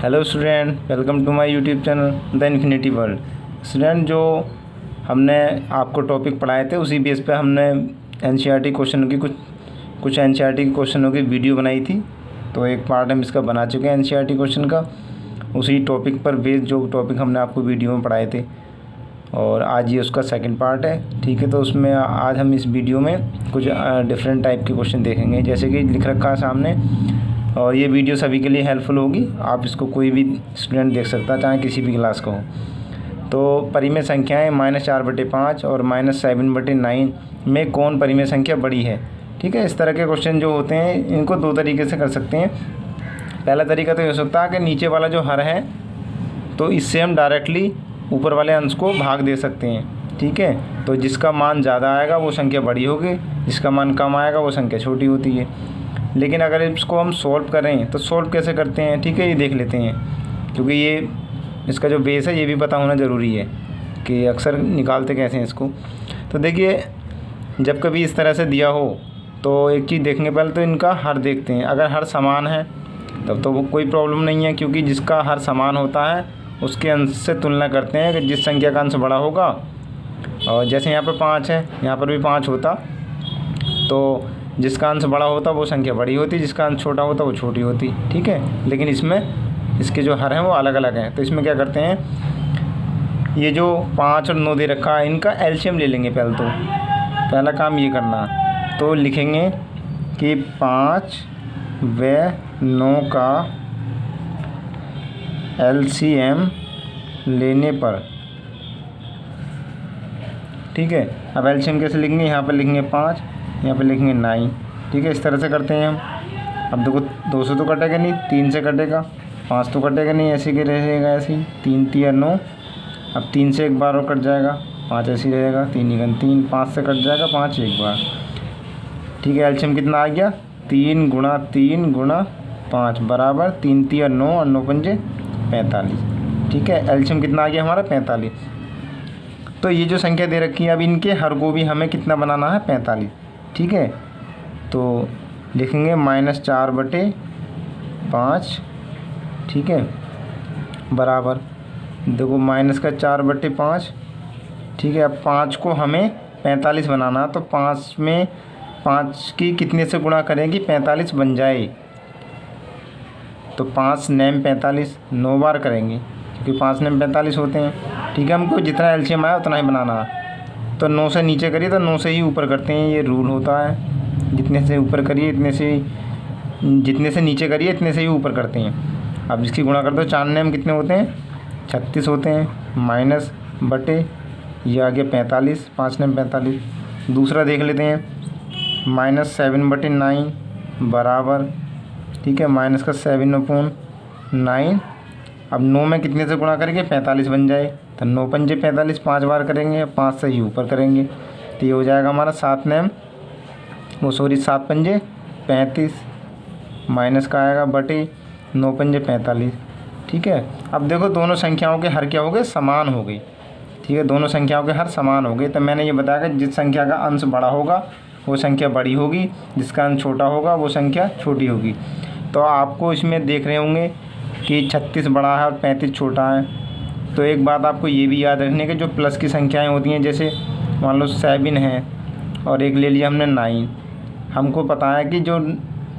Hello student, welcome to my YouTube channel the infinity world. Student, जो हमने आपको topic पढ़ाए थे उसी बेस पे हमने एनसीईआरटी क्वेश्चनों की कुछ एनसीईआरटी क्वेश्चनों की वीडियो बनाई थी। तो एक पार्ट हम इसका बना चुके हैं एनसीईआरटी क्वेश्चन का, उसी टॉपिक पर बेस्ड जो टॉपिक हमने आपको वीडियो में पढ़ाए थे, और आज ये उसका सेकंड पार्ट है। ठीक है, तो उसमें आज हम इस वीडियो में कुछ डिफरेंट टाइप के क्वेश्चन देखेंगे, जैसे कि लिख रखा है सामने। और ये वीडियो सभी के लिए हेल्पफुल होगी। आप इसको कोई भी स्टूडेंट देख सकता है, चाहे किसी भी क्लास का हो। तो परिमेय संख्याएं -4/5 और -7/9 में कौन परिमेय संख्या बड़ी है। ठीक है, इस तरह के क्वेश्चन जो होते हैं इनको दो तरीके से कर सकते हैं। पहला तरीका तो ये हो सकता है कि नीचे वाला जो हर है तो इससे हम डायरेक्टली ऊपर वाले अंश को भाग दे सकते हैं। ठीक है, तो जिसका मान ज़्यादा आएगा वो संख्या बड़ी होगी, जिसका मान कम आएगा वो संख्या छोटी होती है। लेकिन अगर इसको हम सॉल्व करें तो सॉल्व कैसे करते हैं, ठीक है, ये देख लेते हैं, क्योंकि ये इसका जो बेस है ये भी पता होना ज़रूरी है कि अक्सर निकालते कैसे हैं इसको। तो देखिए, जब कभी इस तरह से दिया हो तो एक चीज़ देखने पहले तो इनका हर देखते हैं। अगर हर समान है तब तो कोई प्रॉब्लम नहीं है, क्योंकि जिसका हर समान होता है उसके अंश से तुलना करते हैं कि जिस संख्या का अंश बड़ा होगा। और जैसे यहाँ पर 5 है, यहाँ पर भी 5 होता, तो जिसका अंश बड़ा होता वो संख्या बड़ी होती, जिसका अंश छोटा होता वो छोटी होती। ठीक है, लेकिन इसमें इसके जो हर हैं वो अलग अलग हैं। तो इसमें क्या करते हैं, ये जो 5 और 9 दे रखा है इनका एलसीएम ले लेंगे। पहला काम ये करना, तो लिखेंगे कि 5 व 9 का एलसीएम लेने पर। ठीक है, अब एलसीएम कैसे लिखेंगे, यहाँ पर लिखेंगे 5, यहाँ पे लिखेंगे 9। ठीक है, इस तरह से करते हैं हम। अब देखो 2 से तो कटेगा नहीं, 3 से कटेगा, 5 तो कटेगा नहीं, ऐसे के रहेगा ऐसे ही, 3 3 9। अब 3 से एक बार और कट जाएगा, 5 ऐसे ही रहेगा, 3 3, 5 से कट जाएगा 5 एक बार। ठीक है, एलसीएम कितना आ गया, 3 × 3 × 5 बराबर 3 3 9 और 9 पंजे 45। ठीक है, एलसीएम कितना आ गया हमारा 45। तो ये जो संख्या दे रखी है, अब इनके हर को भी हमें कितना बनाना है, 45। ठीक है, तो लिखेंगे -4/5। ठीक है, बराबर देखो -4/5। ठीक है, अब 5 को हमें 45 बनाना, तो 5 में 5 की कितने से गुणा करेंगे 45 बन जाए। तो 5 9 45 9 बार करेंगे, क्योंकि 5 9 45 होते हैं। ठीक है, हमको जितना एलसीएम आया उतना ही बनाना है। तो 9 से नीचे करिए तो 9 से ही ऊपर करते हैं, ये रूल होता है। जितने से ऊपर करिए इतने से, जितने से नीचे करिए इतने से ही ऊपर करते हैं। अब इसकी गुणा कर दो, 4 9 कितने होते हैं, 36 होते हैं, माइनस बटे ये आ गया 45, 5 9 45। दूसरा देख लेते हैं, -7/9 बराबर, ठीक है, माइनस का 7/9। अब 9 में कितने से गुणा करेंगे 45 बन जाए, तो 9 पंजे 45, 5 बार करेंगे, 5 से ही ऊपर करेंगे, तो ये हो जाएगा हमारा 7 पंजे 35, माइनस का आएगा बटे 9 पंजे 45। ठीक है, अब देखो दोनों संख्याओं के हर क्या हो गए, समान हो गई। ठीक है, दोनों संख्याओं के हर समान हो गए। तो मैंने ये बताया कि जिस संख्या का अंश बड़ा होगा वो संख्या बड़ी होगी, जिसका अंश छोटा होगा वो संख्या छोटी होगी। तो आपको इसमें देख रहे होंगे कि 36 बड़ा है और 35 छोटा है। तो एक बात आपको ये भी याद रखनी है कि जो प्लस की संख्याएं होती हैं, जैसे मान लो 7 है और एक ले लिया हमने 9, हमको पता है कि जो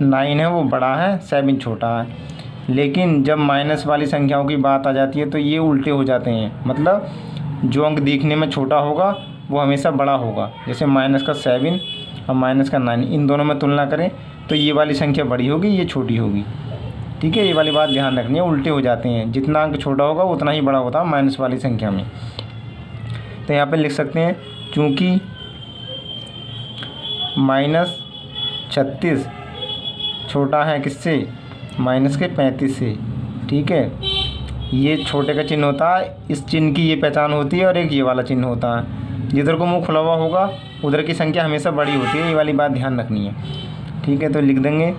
9 है वो बड़ा है, 7 छोटा है। लेकिन जब माइनस वाली संख्याओं की बात आ जाती है तो ये उल्टे हो जाते हैं, मतलब जो अंक दिखने में छोटा होगा वो हमेशा बड़ा होगा। जैसे -7 और -9, इन दोनों में तुलना करें तो ये वाली संख्या बड़ी होगी, ये छोटी होगी। ठीक है, ये वाली बात ध्यान रखनी है, उल्टे हो जाते हैं। जितना अंक छोटा होगा उतना ही बड़ा होता है माइनस वाली संख्या में। तो यहाँ पे लिख सकते हैं, चूँकि -36 छोटा है किससे, माइनस के 35 से। ठीक है, ये छोटे का चिन्ह होता है, इस चिन्ह की ये पहचान होती है, और एक ये वाला चिन्ह होता है। जिधर को मुँह खुला हुआ होगा उधर की संख्या हमेशा बड़ी होती है, ये वाली बात ध्यान रखनी है। ठीक है, तो लिख देंगे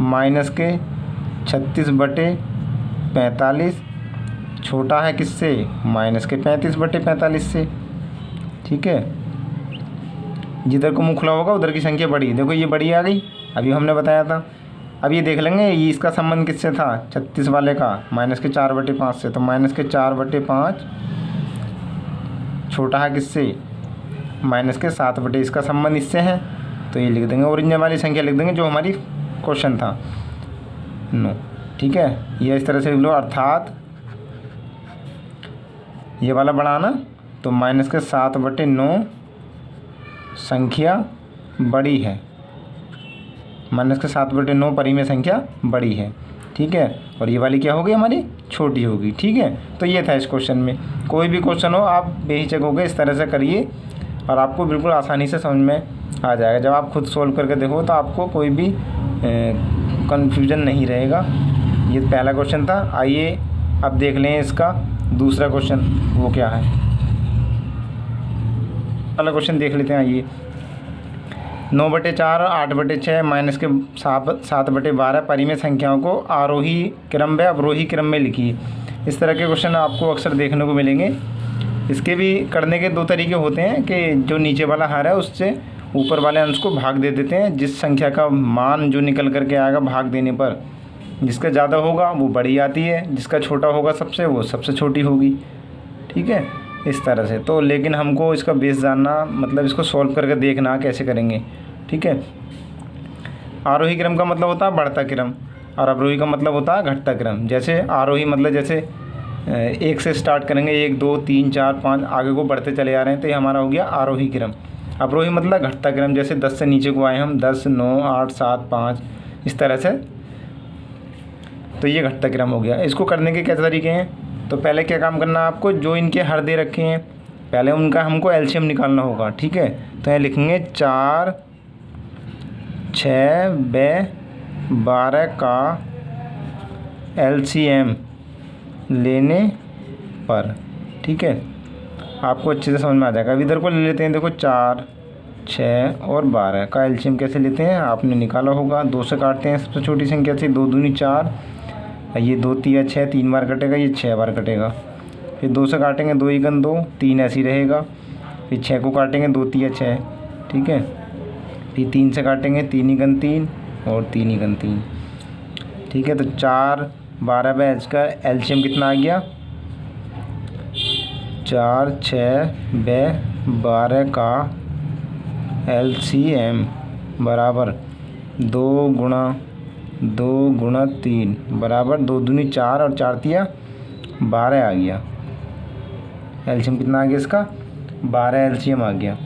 -36/45 छोटा है किससे, -35/45 से। ठीक है, जिधर को मुँह खुला होगा उधर की संख्या बड़ी। देखो ये बड़ी आ गई, अभी हमने बताया था। अब ये देख लेंगे ये इसका संबंध किससे था 36 वाले का, -4/5 से, तो -4/5 छोटा है किससे, -7/, इसका संबंध इससे है, तो ये लिख देंगे। ओरिजिनल वाली संख्या लिख देंगे जो हमारी क्वेश्चन था 9, ठीक है। ये इस तरह से लिख लो, अर्थात ये वाला बढ़ाना, तो -7/9 संख्या बड़ी है, -7/9 परिमेय संख्या बड़ी है, ठीक है। और ये वाली क्या होगी हमारी छोटी होगी, ठीक है। तो ये था इस क्वेश्चन में। कोई भी क्वेश्चन हो आप बेहिचक होकर इस तरह से करिए और आपको बिल्कुल आसानी से समझ में आ जाएगा। जब आप खुद सोल्व करके देखो तो आपको कोई भी कन्फ्यूजन नहीं रहेगा। ये पहला क्वेश्चन था। आइए अब देख लें इसका दूसरा क्वेश्चन, वो क्या है। पहला क्वेश्चन देख लेते हैं। आइए, 9/4 और 8/6 -7/12 परिमेय संख्याओं को आरोही क्रम व अवरोही क्रम में लिखिए। इस तरह के क्वेश्चन आपको अक्सर देखने को मिलेंगे। इसके भी करने के दो तरीके होते हैं कि जो नीचे वाला हर है उससे ऊपर वाले अंश को भाग दे देते हैं। जिस संख्या का मान जो निकल करके आएगा भाग देने पर, जिसका ज़्यादा होगा वो बड़ी आती है, जिसका छोटा होगा सबसे वो सबसे छोटी होगी, ठीक है, इस तरह से। तो लेकिन हमको इसका बेस जानना, मतलब इसको सॉल्व करके देखना कैसे करेंगे, ठीक है। आरोही क्रम का मतलब होता है बढ़ता क्रम और अवरोही का मतलब होता है घटता क्रम। जैसे आरोही मतलब जैसे 1 से स्टार्ट करेंगे, 1 2 3 4 5 आगे को बढ़ते चले जा रहे हैं, तो ये हमारा हो गया आरोही क्रम। अवरोही मतलब घटता क्रम, जैसे 10 से नीचे को आए हम, 10 9 8 7 5 इस तरह से, तो ये घटता क्रम हो गया। इसको करने के क्या तरीके हैं, तो पहले क्या काम करना है आपको, जो इनके हर दे रखे हैं पहले उनका हमको एलसीएम निकालना होगा, ठीक है। तो यहाँ लिखेंगे 4 6 व 12 का एलसीएम लेने पर, ठीक है, आपको अच्छे से समझ में आ जाएगा। अब इधर को ले लेते हैं, देखो 4 6 और 12 का एलसीएम कैसे लेते हैं आपने निकाला होगा। 2 से काटते हैं सबसे छोटी संख्या से, 2 दूनी 4, ये 2 3 6 3 बार कटेगा, ये 6 बार कटेगा। फिर 2 से काटेंगे, 2 1 2 3 ऐसे ही रहेगा। फिर 6 को काटेंगे, 2 3 6, ठीक है। फिर 3 से काटेंगे, 3 1 3 और 3 1 3, ठीक है। तो 4 12 व का एलसीएम कितना आ गया, 4 6 व 12 का एलसीएम बराबर 2 गुणा 2 गुणा 3 बराबर 2 दूनी 4 और 4 तिया 12 आ गया। एलसीएम कितना आ गया इसका, 12 एलसीएम आ गया।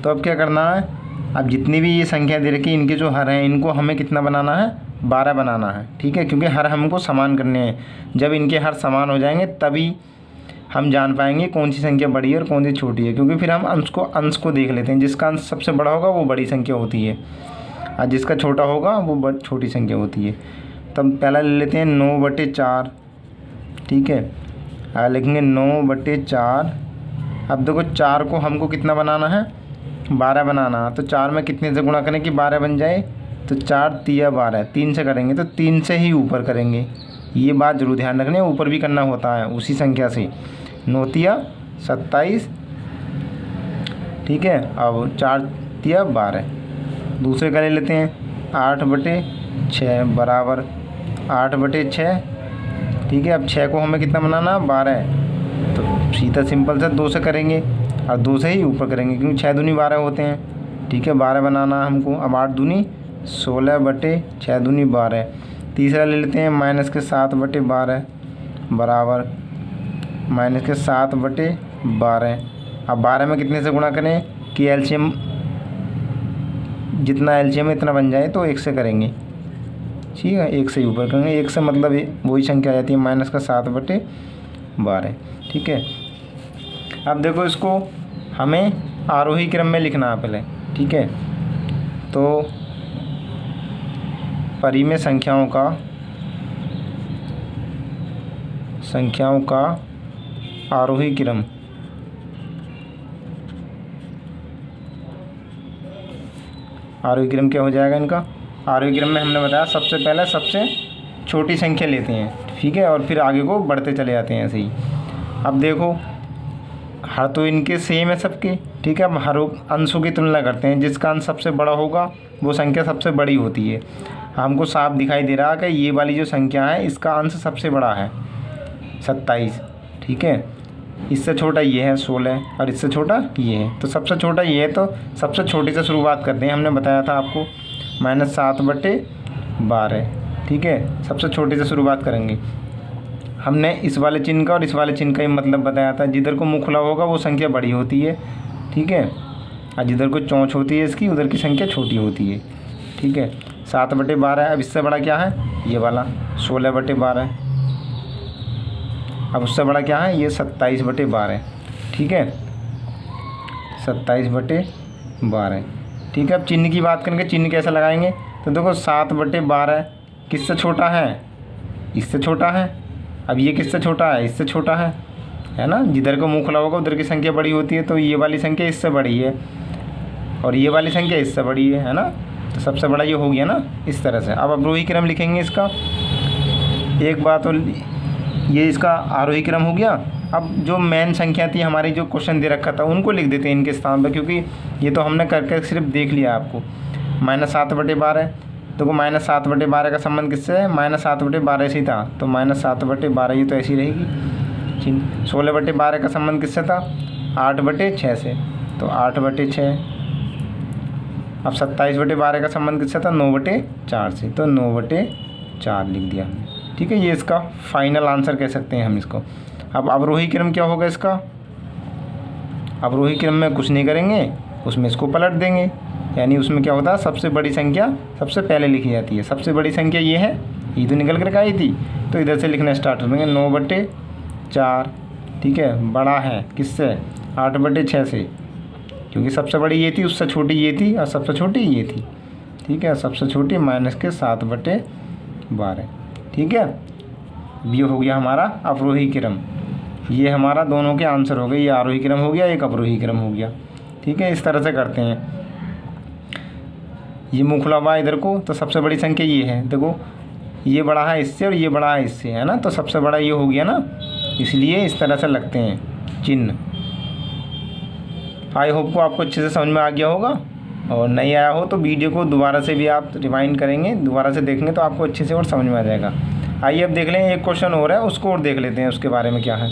तो अब क्या करना है, अब जितनी भी ये संख्या दे रखी है इनके जो हर हैं इनको हमें कितना बनाना है, 12 बनाना है, ठीक है। क्योंकि हर हमको समान करने हैं। जब इनके हर समान हो जाएंगे तभी हम जान पाएंगे कौन सी संख्या बड़ी है और कौन सी छोटी है। क्योंकि फिर हम अंश को देख लेते हैं, जिसका अंश सबसे बड़ा होगा वो बड़ी संख्या होती है और जिसका छोटा होगा वो छोटी संख्या होती है। तब पहला ले लेते हैं 9/4, ठीक है। लिखेंगे 9/4। अब देखो 4 को हमको कितना बनाना है, 12 बनाना। तो 4 में कितने से गुणा करें कि 12 बन जाए, तो 4 तिया 12, 3 से करेंगे तो 3 से ही ऊपर करेंगे। ये बात जरूर ध्यान रखनी है, ऊपर भी करना होता है उसी संख्या से। 9 तिया 27, ठीक है। अब 4 तिया 12। दूसरे का ले लेते हैं 8/6 बराबर 8/6, ठीक है। अब 6 को हमें कितना बनाना, 12, तो सीधा सिंपल से 2 से करेंगे और 2 से ही ऊपर करेंगे क्योंकि 6 दूनी 12 होते हैं, ठीक है। 12 बनाना है हमको। अब 8 दूनी 16/6 दूनी 12। तीसरा ले लेते हैं -7/12 बराबर -7/12। अब 12 में कितने से गुणा करें कि एलसीएम जितना एलसीएम इतना बन जाए, तो 1 से करेंगे, ठीक है। 1 से ऊपर करेंगे, 1 से मतलब वही संख्या आ जाती है -7/12, ठीक है। अब देखो इसको हमें आरोही क्रम में लिखना है पहले, ठीक है। तो परिमेय संख्याओं का आरोही क्रम, आरोही क्रम क्या हो जाएगा इनका। आरोही क्रम में हमने बताया सबसे पहले सबसे छोटी संख्या लेते हैं, ठीक है, और फिर आगे को बढ़ते चले जाते हैं ऐसे ही। अब देखो हर तो इनके सेम है सबके, ठीक है। अब हर अंशों की तुलना करते हैं, जिसका अंश सबसे बड़ा होगा वो संख्या सबसे बड़ी होती है। हमको साफ दिखाई दे रहा है कि ये वाली जो संख्या है इसका अंश सबसे बड़ा है 27, ठीक है। इससे छोटा ये है 16 और इससे छोटा ये है, तो सबसे छोटा ये है। तो सबसे छोटी से शुरुआत करते हैं। हमने बताया था आपको -7/12, ठीक है। सबसे छोटे से शुरुआत करेंगे। हमने इस वाले चिन्ह का और इस वाले चिन्ह का ही मतलब बताया था। जिधर को मुँह खुला होगा वो संख्या बड़ी होती है, ठीक है, और जिधर को चोंच होती है इसकी उधर की संख्या छोटी होती है, ठीक है। 7/12। अब इससे बड़ा क्या है, ये वाला 16/12। अब उससे बड़ा क्या है, ये 27/12, ठीक है, 27/12, ठीक है। अब चिन्ह की बात करेंगे, चिन्ह कैसे लगाएंगे। तो देखो 7/12 किससे छोटा है, इससे छोटा है। अब ये किससे छोटा है, इससे छोटा है ना। जिधर को मुँह खुला होगा उधर की संख्या बड़ी होती है, तो ये वाली संख्या इससे बड़ी है और ये वाली संख्या इससे बड़ी है ना। तो सबसे बड़ा ये हो गया ना, इस तरह से। अब अवरोही क्रम लिखेंगे इसका। एक बात और, ये इसका आरोही क्रम हो गया। अब जो मेन संख्या थी हमारी, जो क्वेश्चन दे रखा था, उनको लिख देते हैं इनके स्थान पर, क्योंकि ये तो हमने करके सिर्फ देख लिया आपको। -7/12, तो -7/12 का संबंध किससे है, -7/12 से ही था, तो -7/12 ये तो ऐसी रहेगी चिन्ह। 16/12 का संबंध किससे था, 8/6 से, तो 8/6। अब 27/12 का संबंध किससे था, 9/4 से, तो 9/4 लिख दिया, ठीक है। ये इसका फाइनल आंसर कह सकते हैं हम इसको। अब अवरोही क्रम क्या होगा इसका, अवरोही क्रम में कुछ नहीं करेंगे, उसमें इसको पलट देंगे। यानी उसमें क्या होता है, सबसे बड़ी संख्या सबसे पहले लिखी जाती है। सबसे बड़ी संख्या ये है, ये तो निकल कर आई थी, तो इधर से लिखना स्टार्ट करेंगे 9/4, ठीक है। बड़ा है किससे, 8/6 से, क्योंकि सबसे बड़ी ये थी, उससे छोटी ये थी और सबसे छोटी ये थी, ठीक है। सबसे छोटी माइनस के 7/12, ठीक है। ये हो गया हमारा अवरोही क्रम। ये हमारा दोनों के आंसर हो गए। ये आरोही क्रम हो गया, एक अवरोही क्रम हो गया, ठीक है। इस तरह से करते हैं। ये मुँह खुला हुआ इधर को, तो सबसे बड़ी संख्या ये है। देखो ये बड़ा है इससे और ये बड़ा है इससे, है ना, तो सबसे बड़ा ये हो गया ना, इसलिए इस तरह से लगते हैं चिन्ह। आई होप को आपको अच्छे से समझ में आ गया होगा, और नहीं आया हो तो वीडियो को दोबारा से भी आप रिवाइंड करेंगे, दोबारा से देखेंगे तो आपको अच्छे से और समझ में आ जाएगा। आइए अब देख लें, एक क्वेश्चन और है, उसको और देख लेते हैं उसके बारे में क्या है,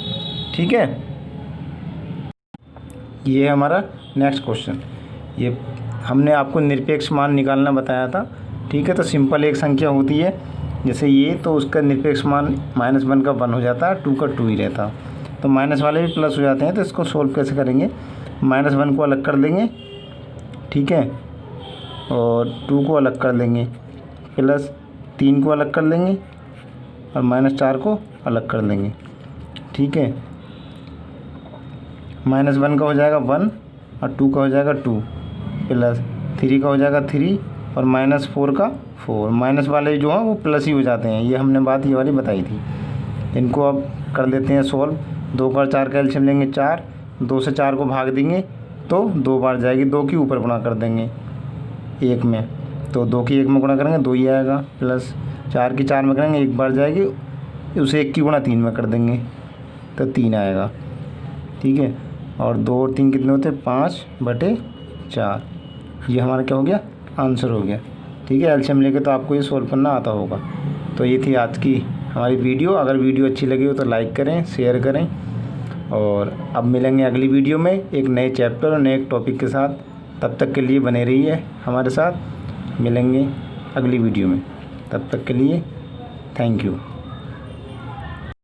ठीक है। ये है हमारा नेक्स्ट क्वेश्चन। ये हमने आपको निरपेक्ष मान निकालना बताया था, ठीक है। तो सिंपल एक संख्या होती है जैसे ये, तो उसका निरपेक्ष मान -1 का 1 हो जाता है, 2 का 2 ही रहता। तो माइनस वाले भी प्लस हो जाते हैं। तो इसको सोल्व कैसे करेंगे, -1 को अलग कर देंगे, ठीक है, और 2 को अलग कर देंगे, प्लस 3 को अलग कर देंगे और -4 को अलग कर देंगे, ठीक है। -1 का हो जाएगा 1 और 2 का हो जाएगा 2, प्लस 3 का हो जाएगा 3 और -4 का 4। माइनस वाले जो हैं वो प्लस ही हो जाते हैं, ये हमने बात ये वाली बताई थी। इनको अब कर देते हैं सोल्व। 2 बार 4 का एलसीएम लेंगे 4, 2 से 4 को भाग देंगे तो 2 बार जाएगी, 2 की ऊपर गुणा कर देंगे 1 में, तो 2 की 1 में गुणा करेंगे 2 ही आएगा, प्लस 4 की 4 में करेंगे 1 बार जाएगी, उसे 1 की गुणा 3 में कर देंगे तो 3 आएगा, ठीक है। और 2 और 3 कितने होते हैं, 5/4। ये हमारा क्या हो गया, आंसर हो गया, ठीक है। एलसीएम लेके तो आपको ये सोल्व करना आता होगा। तो ये थी आज की हमारी वीडियो। अगर वीडियो अच्छी लगी हो तो लाइक करें, शेयर करें, और अब मिलेंगे अगली वीडियो में एक नए चैप्टर और नए टॉपिक के साथ। तब तक के लिए बने रहिए हमारे साथ, मिलेंगे अगली वीडियो में। तब तक के लिए थैंक यू।